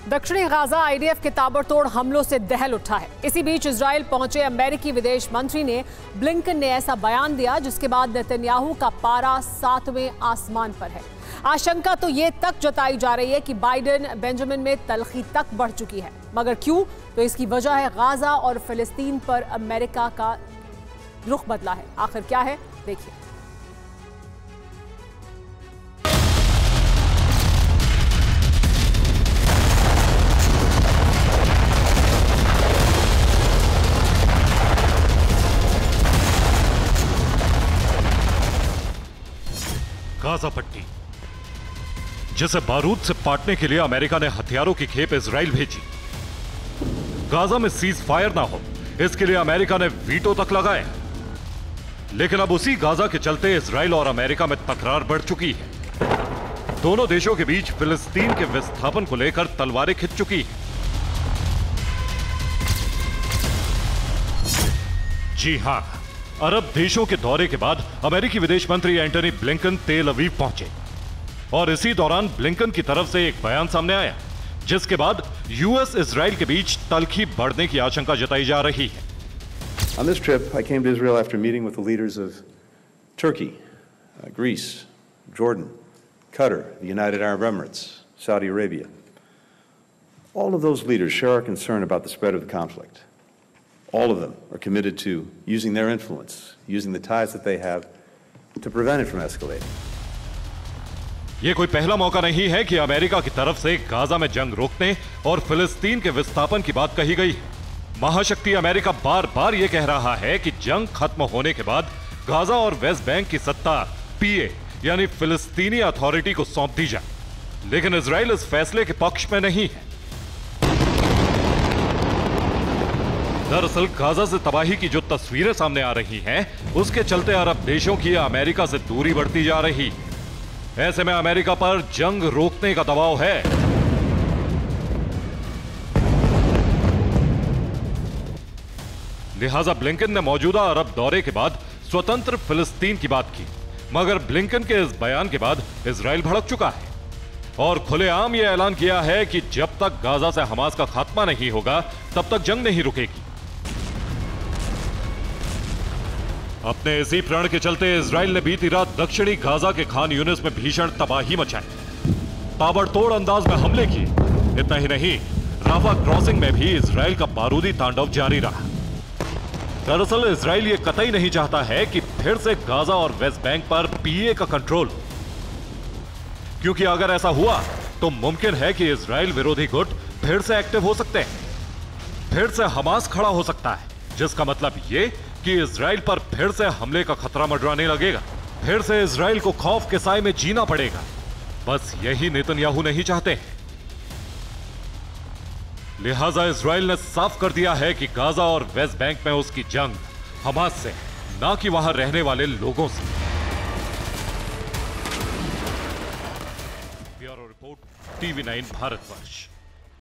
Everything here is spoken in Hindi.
दक्षिणी गाजा आईडीएफ के ताबड़तोड़ हमलों से दहल उठा है। इसी बीच इजराइल पहुंचे अमेरिकी विदेश मंत्री ने ब्लिंकन ने ऐसा बयान दिया जिसके बाद नेतन्याहू का पारा 7वें आसमान पर है। आशंका तो ये तक जताई जा रही है कि बाइडेन बेंजामिन में तलखी तक बढ़ चुकी है, मगर क्यों? तो इसकी वजह है गाजा और फिलिस्तीन पर अमेरिका का रुख बदला है। आखिर क्या है, देखिए। गाजा पट्टी, जिसे बारूद से पाटने के लिए अमेरिका ने हथियारों की खेप इजराइल भेजी। गाजा में सीज फायर ना हो, इसके लिए अमेरिका ने वीटो तक लगाया। लेकिन अब उसी गाजा के चलते इजराइल और अमेरिका में तकरार बढ़ चुकी है। दोनों देशों के बीच फिलिस्तीन के विस्थापन को लेकर तलवारें खिंच चुकी है। जी हां, अरब देशों के दौरे के बाद अमेरिकी विदेश मंत्री एंटनी ब्लिंकन तेल अवीव पहुंचे और इसी दौरान ब्लिंकन की तरफ से एक बयान सामने आया, जिसके बाद यूएस इजराइल के बीच तलखी बढ़ने की आशंका जताई जा रही है। On this trip, I came to Israel after meeting with the leaders of Turkey, Greece, Jordan, Qatar, the United Arab Emirates, Saudi Arabia. All of those leaders share our concern about the spread of the conflict. All of them are committed to using their influence, using the ties that they have to prevent it from escalating. यह कोई पहला मौका नहीं है कि अमेरिका की तरफ से गाजा में जंग रोकने और फिलिस्तीन के विस्थापन की बात कही गई है। महाशक्ति अमेरिका बार बार यह कह रहा है कि जंग खत्म होने के बाद गाजा और वेस्ट बैंक की सत्ता पीए यानी फिलिस्तीनी अथॉरिटी को सौंप दी जाए, लेकिन इजराइल इस फैसले के पक्ष में नहीं है। दरअसल गाजा से तबाही की जो तस्वीरें सामने आ रही हैं, उसके चलते अरब देशों की अमेरिका से दूरी बढ़ती जा रही है। ऐसे में अमेरिका पर जंग रोकने का दबाव है। लिहाजा ब्लिंकन ने मौजूदा अरब दौरे के बाद स्वतंत्र फिलिस्तीन की बात की, मगर ब्लिंकन के इस बयान के बाद इजराइल भड़क चुका है और खुलेआम यह ऐलान किया है कि जब तक गाजा से हमास का खात्मा नहीं होगा तब तक जंग नहीं रुकेगी। अपने इसी प्रण के चलते इजराइल ने बीती रात दक्षिणी गाजा के खान यूनिस में भीषण तबाही मचाई, ताबड़तोड़ अंदाज में हमले किए। इतना ही नहीं, राफा क्रॉसिंग में भी इजराइल का बारूदी तांडव जारी रहा। दरअसल इजराइल ये कतई नहीं चाहता है कि फिर से गाजा और वेस्ट बैंक पर पीए का कंट्रोल, क्योंकि अगर ऐसा हुआ तो मुमकिन है कि इजराइल विरोधी गुट फिर से एक्टिव हो सकते हैं, फिर से हमास खड़ा हो सकता है, जिसका मतलब ये कि इजराइल पर फिर से हमले का खतरा मंडराने लगेगा। फिर से इजराइल को खौफ के साए में जीना पड़ेगा। बस यही नेतन्याहू नहीं चाहते। लिहाजा इजराइल ने साफ कर दिया है कि गाजा और वेस्ट बैंक में उसकी जंग हमास से, ना कि वहां रहने वाले लोगों से। Bureau report, TV9 Bharatvarsh.